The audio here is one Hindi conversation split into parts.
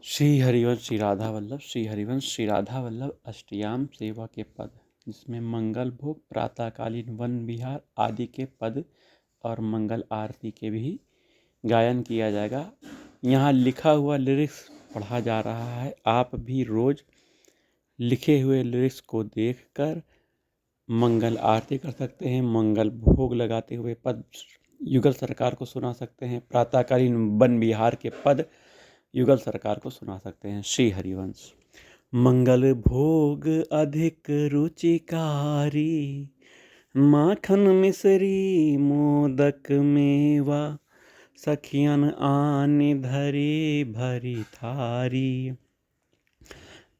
श्री हरिवंश श्री राधा वल्लभ श्री हरिवंश श्री राधा वल्लभ अष्टयाम सेवा के पद, जिसमें मंगल भोग, प्रातःकालीन वन विहार आदि के पद और मंगल आरती के भी गायन किया जाएगा। यहाँ लिखा हुआ लिरिक्स पढ़ा जा रहा है। आप भी रोज लिखे हुए लिरिक्स को देखकर मंगल आरती कर सकते हैं, मंगल भोग लगाते हुए पद युगल सरकार को सुना सकते हैं, प्रातःकालीन वन विहार के पद युगल सरकार को सुना सकते हैं। श्री हरिवंश। मंगल भोग अधिक रुचिकारी, माखन मिश्री मोदक मेवा, सखियन आने धरे भरी थारी।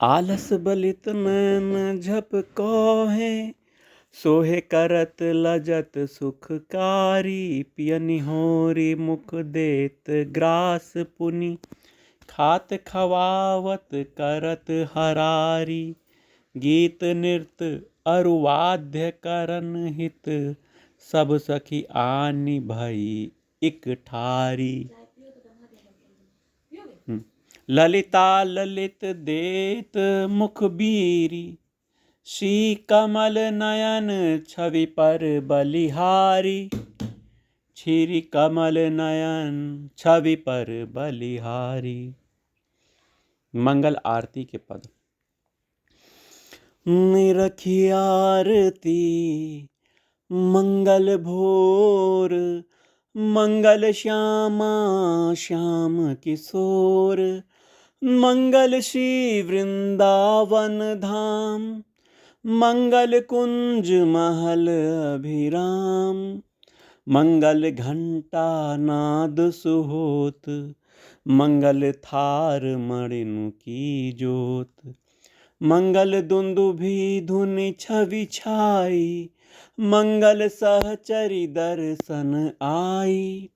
आलस बलित नैन झप कहे, सोहे करत लजत सुखकारी। पियनि होरी मुख देत ग्रास पुनि, खात खवावत करत हरारी। गीत नृत्य अरुवाद्य करन हित, सब सखी आनी भई इक ठारी। ललिता ललित देत मुख बीरी, श्री कमल नयन छवि पर बलिहारी। श्री कमल नयन छवि पर बलिहारी। मंगल आरती के पद। निरखी आरती मंगल भोर, मंगल श्यामा श्याम किशोर। मंगल श्री वृंदावन धाम, मंगल कुंज महल अभिराम। मंगल घंटा नाद सुहोत, मंगल थार मणिनु की जोत। मंगल दुंदुभि धुनि छवि छाई, मंगल सहचरी दर्शन आई।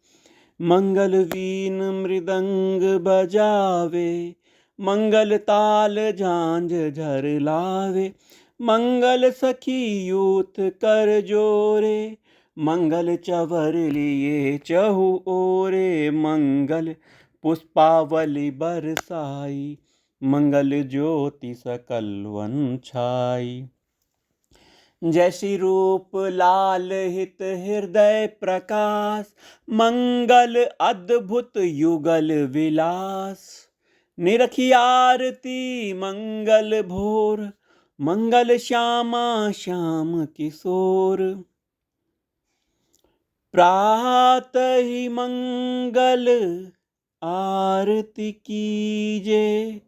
मंगल वीण मृदंग बजावे, मंगल ताल झांझ झर लावे। मंगल सखी यूथ कर जोरे, मंगल चवर लिए चहु ओरे। मंगल पुष्पावली बरसाई, मंगल ज्योति सकल वन छाई। जैसी रूप लाल हित हृदय प्रकाश, मंगल अद्भुत युगल विलास। निरखी आरती मंगल भोर, मंगल श्यामा श्याम किशोर। प्रातः ही मंगल आरती कीजे,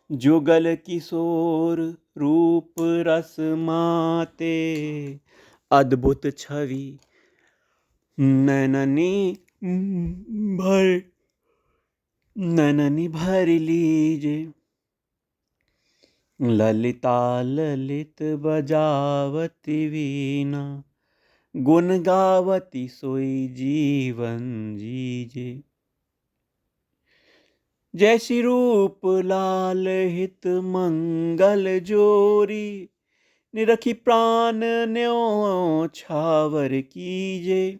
जुगल किशोर रूप रस माते। अद्भुत छवि नैननी भर लीजे। ललिता ललित बजावती वीणा, गुण गावती सोई जीवन जीजे। जैसी रूप लाल हित मंगल जोरी, निरखी प्राण न्यों छावर कीजे।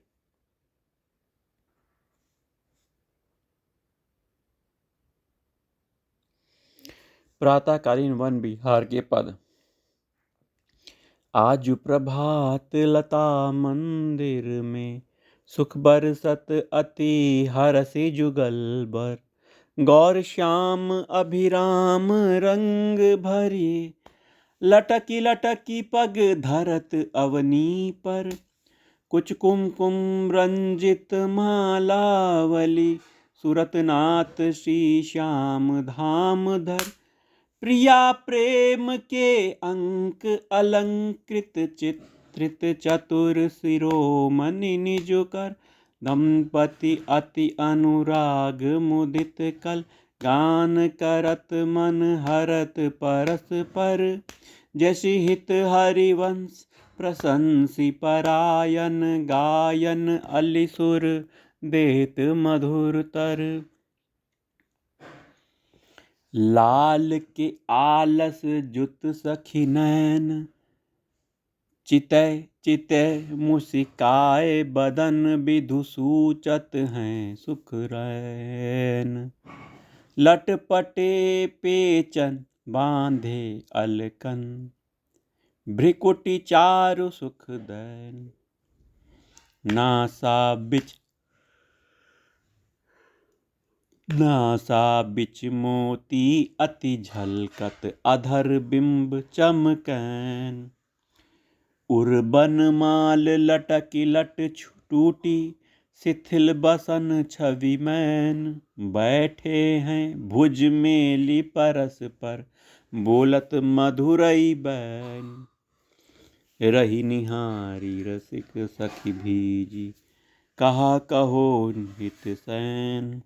प्रातःकालीन वन विहार के पद। आज प्रभात लता मंदिर में, सुख बरसत अति हरषि जुगल बर। गौर श्याम अभिराम रंग भरी, लटकी लटकी पग धरत अवनी पर। कुछ कुमकुम रंजित मालावली, सुरतनाथ श्री श्याम धाम धर। प्रिया प्रेम के अंक अलंकृत, चित्रित चतुर शिरोमणि निज कर। दंपति अति अनुराग मुदित कल, गान करत मन हरत परस्पर। जैसी हित हरिवंश प्रशंसी परायन, गायन अलिसुर देत मधुर तर। लाल के आलस जुत सखी नैन, चितय चितय मुसिकाए बदन। विधु सूचत हैं सुख रैन। लटपटे पेचन बांधे अलकन, भ्रिकुटी चारु सुख दैन। नासा बिच मोती अति झलकत, अधर बिंब चमकैन। उर्बन माल लटकी लट टूटी, शिथिल बसन छवि मैन। बैठे हैं भुज मेली परस पर, बोलत मधुरई बैन। रही निहारी रसिक सखी भीजी, कहा कहो हित सैन।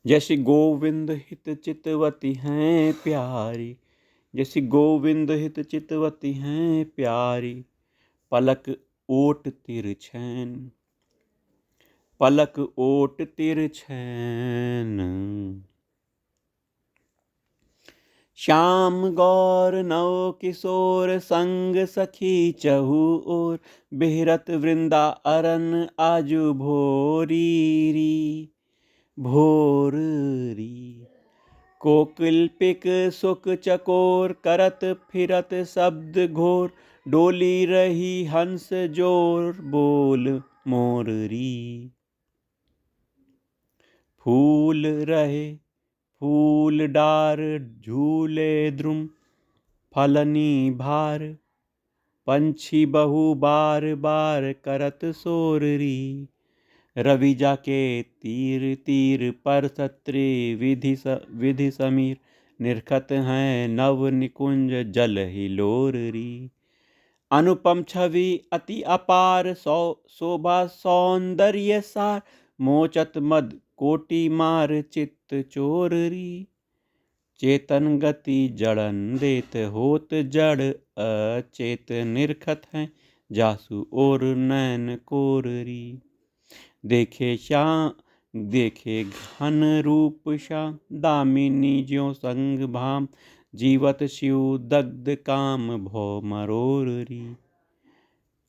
जैसी गोविंद हित चितवती हैं प्यारी, जैसी गोविंद हित चितवती हैं प्यारी। पलक ओट तिरछैन, पलक ओट तिरछैन। श्याम गौर नव किशोर संग सखी चहु ओर, बेहरत वृंदा अरन आजु भोरी भोरी। कोकिल पिक सुक चकोर, करत फिरत शब्द घोर। डोली रही हंस जोर, बोल मोररी। फूल रहे फूल डार, झूले द्रुम फलनी भार। पंछी बहु बार बार करत सोररी। रवि जाके तीर तीर पर सत्रे, विधि समीर निरखत हैं नव निकुंज जल ही लोररी। अनुपम छवि अति अपार, शोभा सौंदर्य सार। मोचत मद कोटि मार चित्त चोररी। चेतन गति जड़न देत होत जड़ अचेत, निरखत हैं जासु और नैन कोररी। देखे घन रूप श्याम, दामिनी ज्यों संग भाम। जीवत शिव दग्ध काम भौ मरोररी।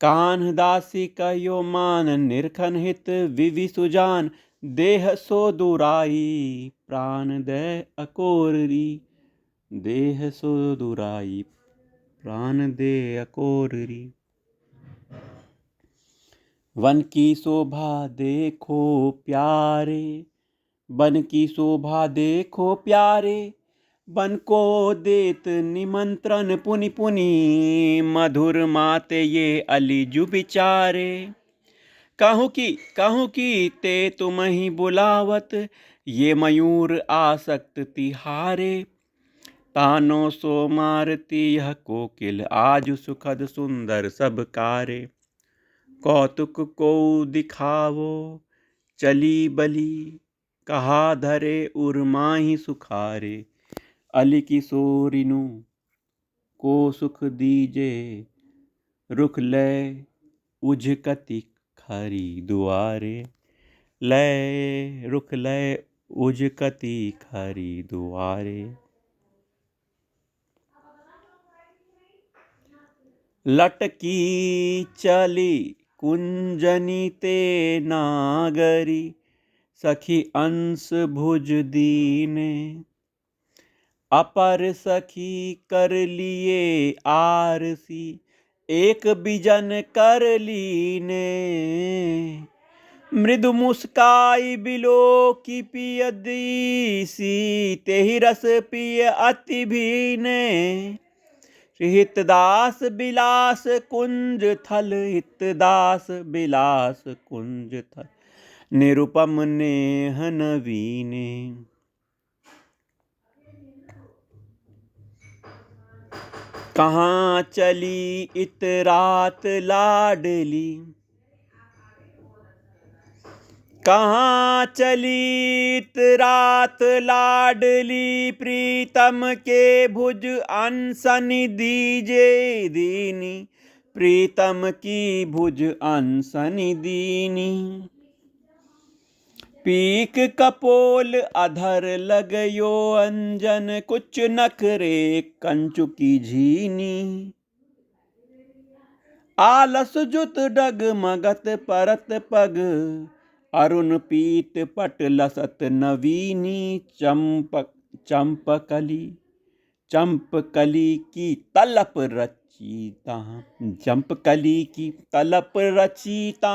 कान्ह दासी कहियो मान, निरखन हित विवि सुजान। देह सो दुराई प्राण दे अकोररी। देह सो दुराई प्राण दे अकोररी। वन की शोभा देखो प्यारे, वन की शोभा देखो प्यारे। वन को देत निमंत्रण पुनि पुनि, मधुर माते ये अलिजु बिचारे। कहूँ की ते तुम ही बुलावत, ये मयूर आसक्त तिहारे। तानो सो मारती यह कोकिल, आज सुखद सुंदर सब कारे। कौतुक को दिखावो चली बली, कहा धरे उर्माही सुखारे। अली किशोरिनु को सुख दीजे, रुख लय उझकति खरी दुआरे। लय रुख लय उझकति खरी दुआरे। लटकी चली कुंजनी ते नागरी, सखी अंश भुज दीने। अपर सखी कर लिए आरसी, एक बिजन कर लीने। मृदु मुस्काई बिलो की पिय दीसी, तेहि रस पिय अति भीने। हितदास बिलास कुंज थल, हितदास बिलास कुंज थल। निरुपम नेह नवीने। कहाँ चली इत रात लाडली, कहाँ चली इत रात लाडली। प्रीतम के भुज अनसनी दीजे दीनी, प्रीतम की भुज अनसनी दीनी। पीक कपोल अधर लगयो अंजन, कुछ नखरे कंचु की झीनी। आलस जुत डगमगत परत पग, अरुण पीत पट लसत नवीनी चंपकली चंपकली की तलप रचीता चंपकली की तलप रचीता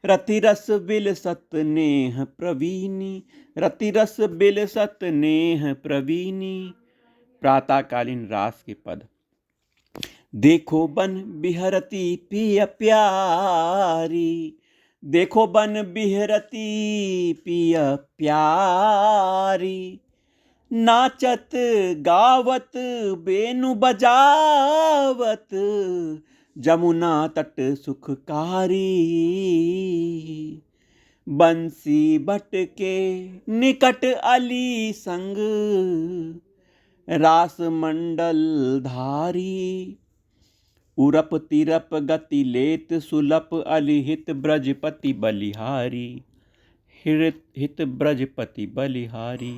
रतिरस बिलसत नेह प्रवीणी रतिरस बिलसत नेह प्रवीणी। प्रातःकालीन रास के पद। देखो बन बिहरती पिय प्यारी देखो बन बिहरती पिय प्यारी नाचत गावत बेनु बजावत जमुना तट सुखकारी बंसी बट के निकट अली संग रास मंडल धारी उरप तिरप गति लेत सुलप अलिहित ब्रजपति बलिहारी हित ब्रजपति बलिहारी।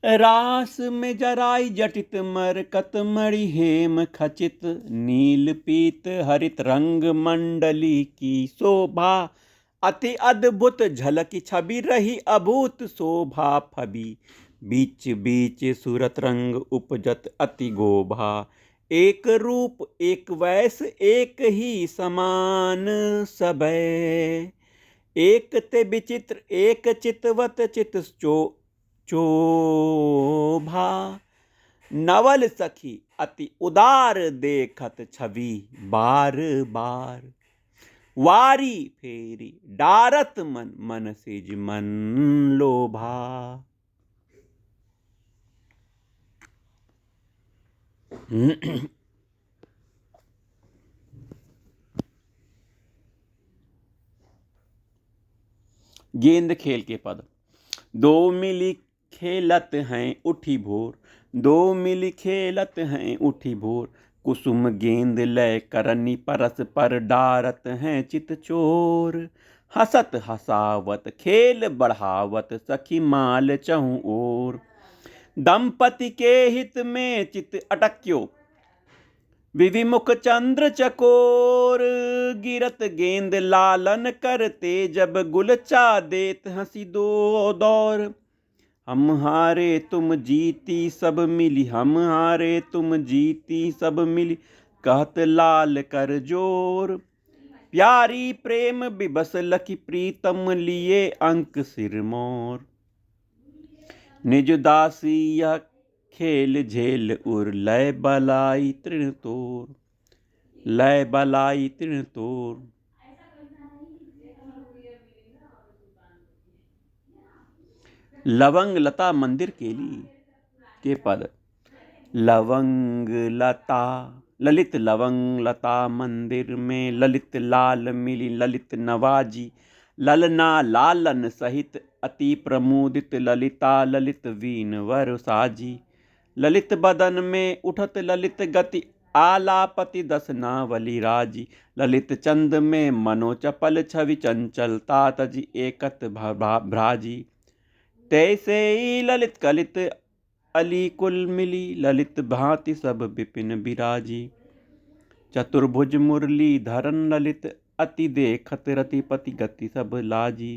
रास में जराई जटित मरकत मणि हेम खचित नील पीत हरित रंग मंडली की शोभा अति अद्भुत झलकी छवि रही अभूत शोभा फबी बीच बीच सूरत रंग उपजत अति गोभा एक रूप एक वैस एक ही समान सबे एक ते विचित्र एक चितवत चित चोभा नवल सखी अति उदार देखत छवि बार बार वारी फेरी डारत मन मन सिज मन लोभा। गेंद खेल के पद। दो मिली खेलत हैं उठी भोर दो मिली खेलत हैं उठी भोर कुसुम गेंद लय करनी परस पर डारत हैं चित चोर हसत हसावत खेल बढ़ावत सखी माल चहु ओर दंपति के हित में चित अटक्यो विविमुख चंद्र चकोर गिरत गेंद लालन करते जब गुलचा देत हंसी दो दौर हम हारे तुम जीती सब मिली हम हारे तुम जीती सब मिली कहत लाल कर जोर प्यारी प्रेम बिबस लखी प्रीतम लिए अंक सिरमौर निज दासी यह खेल झेल उर लय बलाई तृण तोर लय बलाई तृण तोर। लवंग लता मंदिर केली के पद। लवंग लता ललित लवंग लता मंदिर में ललित लाल मिली ललित नवाजी ललना लालन सहित अति प्रमुदित ललिता ललित वीन वर साजी ललित बदन में उठत ललित गति आलापति दसनावली राजी ललित चंद में मनोचपल छवि चंचलता तजी एकत भ्राजी तैसे ही ललित कलित अली कुल मिली ललित भांति सब विपिन बिराजी चतुर्भुज मुरली धरन ललित अति देखत रतिपति गति सब लाजी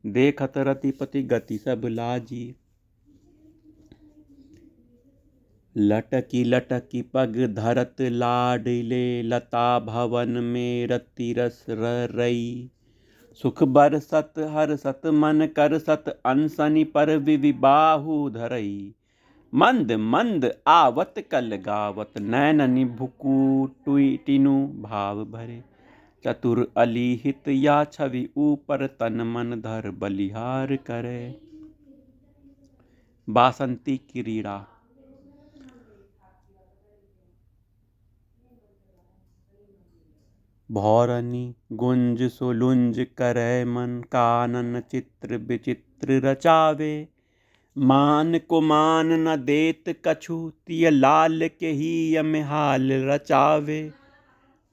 देखत रतिपति गति सब लाजी लटकी लटकी पग धरत लाडले लता भवन में रति रस रई सुख बरसत हर सत मन कर सत अनसनी पर विबाहु धरई मंद मंद आवत कल गावत नैननि भुकु टिनु भाव भरे चतुर अली हित या छवि ऊपर तन मन धर बलिहार करे। बासंती क्रीड़ा। भौरनी गुंज सुलुंज करे मन कानन चित्र विचित्र रचावे मान को मान न देत कछु तिय लाल के ही यमहाल रचावे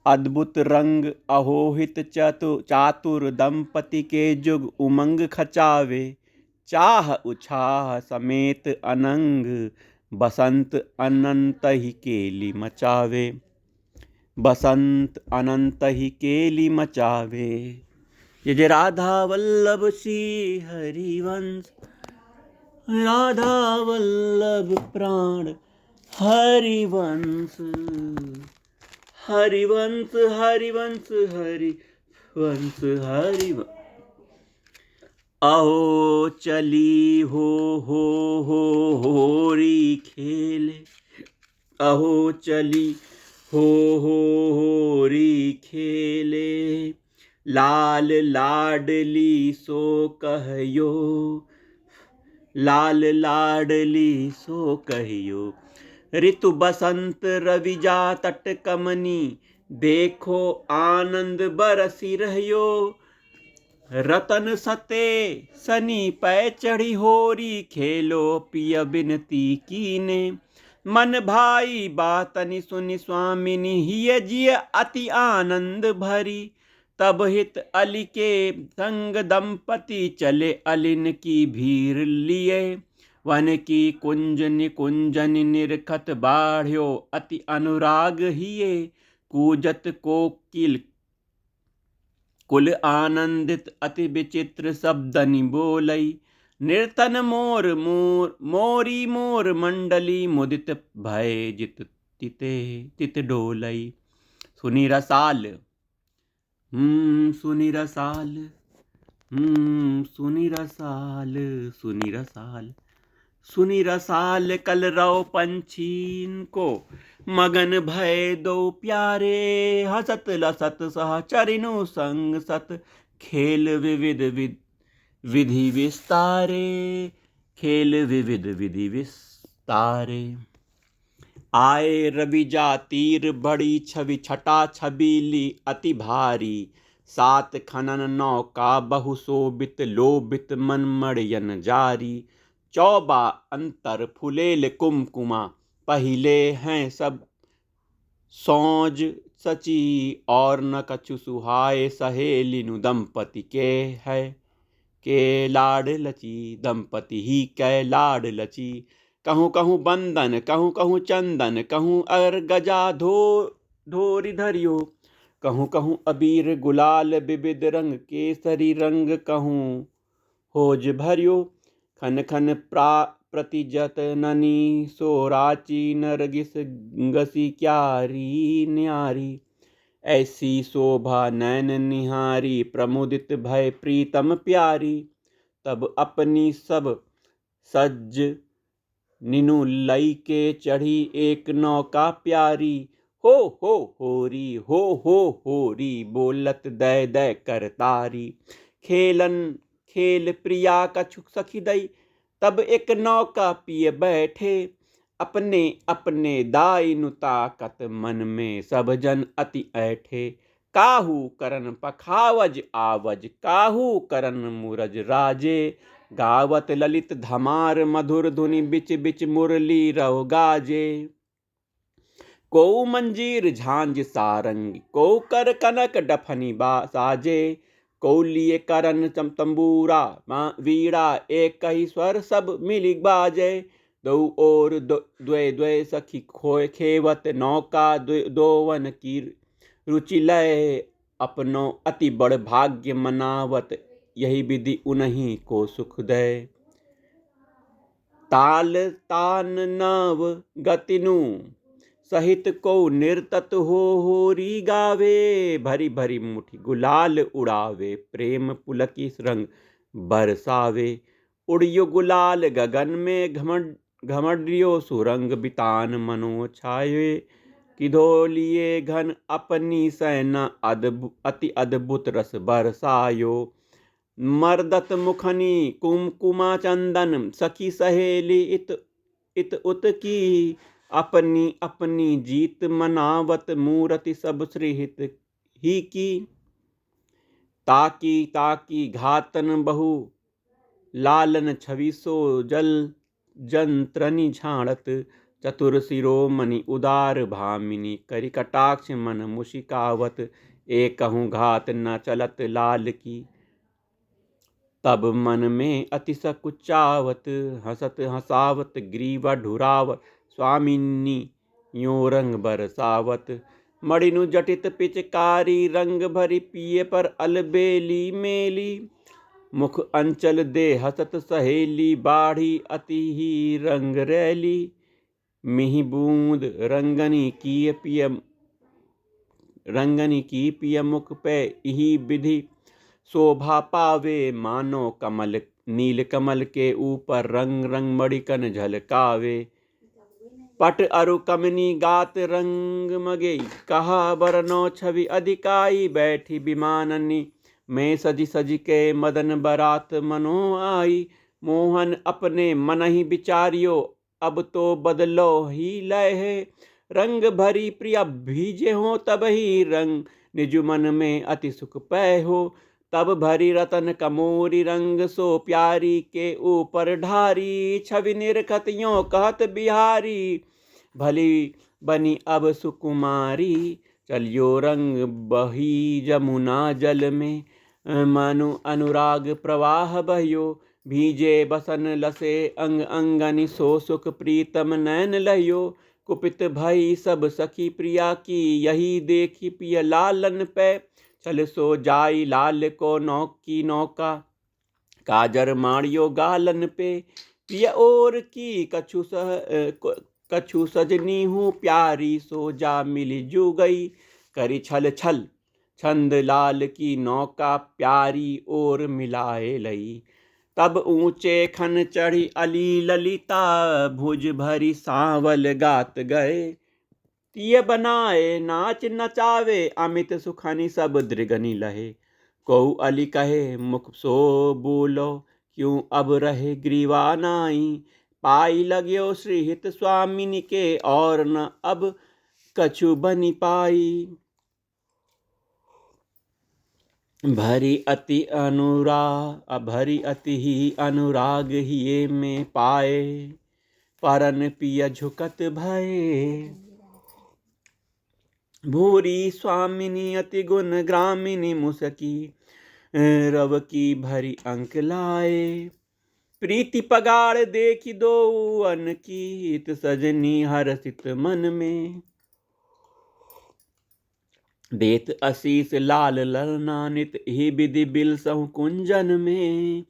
अद्भुत रंग अहोहित चातुर दंपति के जुग उमंग खचावे चाह उछाह समेत अनंग बसंत अनंत ही केली मचावे बसंत अनंत ही केली मचावे। ये जे राधा वल्लभ श्री हरिवंश, राधा वल्लभ प्राण हरिवंश, हरिवंश हरिवंश हरिवंश हरिवंश। आओ चली होरी खेले, अहो चली होरी खेले, लाल लाडली सो कहियो, लाल लाडली सो कहियो। ऋतु बसंत रवि जा तट कमनी, देखो आनंद बरसी रहियो। रतन सते सनी पै चढ़ी होरी, खेलो पिय बिनती कीने। मन भाई बातनि सुनि स्वामिनी, हिय जिय अति आनंद भरी। तब हित अली के संग दंपति, चले अलिन की भीर लिए। वन की कुंज निकुंजन निरखत, बाढ़्यो अति अनुराग हिये। कूजत कोकिल कुल आनंदित, अति विचित्र शब्दनि बोलई। निर्तन मोर मोरी मोर मंडली, मुदित भय जित तित डोलई। सुनि रसाल सुनि रसाल सुनि रसाल सुनि रसाल, सुनि रसाल कलरव पंछीन को, मगन भय दो प्यारे। हसत लसत सहचरिनु संग सत, खेल विविध विधि विस्तारे, खेल विविध विधि विस्तारे। आए रवि जा तीर, बड़ी छवि छटा छबीली अति भारी। सात खनन नौका बहु शोभित, लोभित मन मड़यन जारी। चौबा अंतर फुलेल कुमकुमा, पहिले हैं सब सौज सची। और न कछु सुहाए सहेलिनु, दंपति के है के लाड लची, दंपति ही कै लाड लची। कहूँ कहूँ बंदन कहूँ कहूँ चंदन, कहूँ अर गजा धोरी धरियो। कहूँ कहूँ अबीर गुलाल, विविध रंग केसरी रंग, कहूँ होज भरियो। खन खन प्रतिजत ननी, सोराची नरगिस गसी क्यारी न्यारी। ऐसी शोभा नैन निहारी, प्रमुदित भय प्रीतम प्यारी। तब अपनी सब सज्ज निनु लई के, चढ़ी एक नौका प्यारी। हो होरी हो होरी, बोलत दै दै करतारी। खेलन खेल प्रिया कछु सखी दई, तब एक नौका पिय बैठे। अपने अपने दाई ताकत, मन में सब जन अति ऐठे। काहू करन पखावज आवज, काहू करन मुरज राजे। गावत ललित धमार, मधुर धुनि बिच बिच मुरली रव गाजे। को मंजीर झांझ सारंगी, को कर कनक डफनी साजे। कौलिये करन तंबूरा वीणा, एक ही स्वर सब मिली बाजे। दो और द्वे द्वे सखी खेवत, नौका दोवन की रुचि लय। अपनो अति बड़ भाग्य मनावत, यही विधि उन्हीं को सुख दे। ताल तान नव गतिनु सहित, को निर्तत होरी गावे। भरी भरी मुठी गुलाल उड़ावे, प्रेम पुलकी रंग बरसावे। उड़ियो गुलाल गगन में, घमंडियो सुरंग बितान मनो छाये। किधोलिए घन अपनी सेना, अति अद्भुत रस बरसायो। मर्दत मुखनी कुमकुमा चंदन, सखी सहेली इत उत की। अपनी अपनी जीत मनावत, मूरति सब श्रीहित ही की। ताकी ताकी घातन बहु लालन, छवि सो जल जंत्रनि झाड़त। चतुर शिरोमणि उदार भामिनी, करि कटाक्ष मन मुशिकावत। एकहु घात न चलत लाल की, तब मन में अति सकुचावत। हसत हसावत ग्रीवा ढुरावत, स्वामिनी यो रंग बरसावत। मणिनु जटित पिचकारी, रंग भरी पिए पर अलबेली मेली। मुख अंचल दे हसत सहेली, बाढ़ी अति ही रंग रैली। मिहि बूंद रंगनी की पिय मुख पे ही विधि, शोभा पावे मानो कमल। नील कमल के ऊपर रंग रंग मणिकन झलकावे। पट अरु कमनी गात रंग मगे, कहा बरनो छवि अधिकाई। बैठी विमाननी में सजी सजी के, मदन बरात मनो आई। मोहन अपने मन ही विचारियो, अब तो बदलो ही लय है। रंग भरी प्रिय भीजे हो तब ही रंग, निज मन में अति सुख पै हो। तब भरी रतन कमोरी रंग, सो प्यारी के ऊपर ढारी। छवि निरखत यों कहत बिहारी, भली बनी अब सुकुमारी। चलियो रंग बही जमुना जल में, मनु अनुराग प्रवाह बहियो। भीजे बसन लसे अंग अंगनि, सो सुख प्रीतम नैन लहियो। कुपित भई सब सखी प्रिया की, यही देखी पिय लालन पे। चल सो जाई लाल को नौकी नौका, काजर माड़ियो गालन पे। पिय और की कछु सजनी हूँ प्यारी, सो जा मिली जू गई। करी छल छल छंद लाल की नौका, प्यारी और मिलाए लई। तब ऊंचे खन चढ़ी अली ललिता, भुज भरी सांवल गात गए। तिय बनाए नाच नचावे, अमित सुखनी सब दृगनी लहे। कहु अली कहे मुख सो बोलो, क्यों अब रहे ग्रीवा नाई। पाई लग्यो श्रीहित स्वामिनी के, और न अब कछु बनी पाई। भरी अति ही अनुराग हिये में पाए। परन पिय झुकत भये, भूरी स्वामिनी अति गुण ग्रामिनी मुसकी। रव की भरी अंक लाए, प्रीति पगाड़ देखी दो अन की। इत सजनी हरसित मन में, देत असीस लाल ललना। नित ही विधि बिल सहु कुंजन में।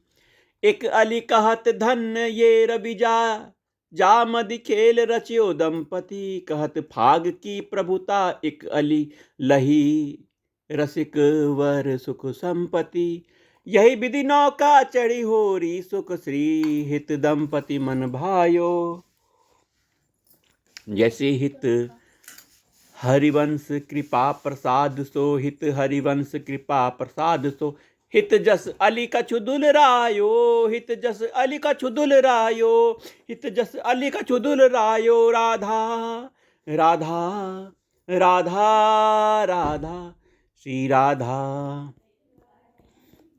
एक अली कहत धन्य ये रविजा, जा मदि खेल रचियो दंपति। कहत फाग की प्रभुता, एक अली लही रसिक वर सुख संपति। यही विधि नौका चढ़ी होरी, सुख श्री हित दंपति मन भायो। जैसे हित हरिवंश कृपा प्रसाद सो, हित हरिवंश कृपा प्रसाद सो। हित जस अली कछु दुलरायो, हित जस अली कछु दुलरायो। हित जस अली कछु दुलरायो। राधा राधा राधा राधा श्री राधा,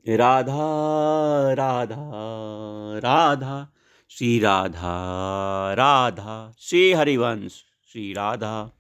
राधा राधा राधा श्री राधा, राधा श्री हरिवंश श्री राधा।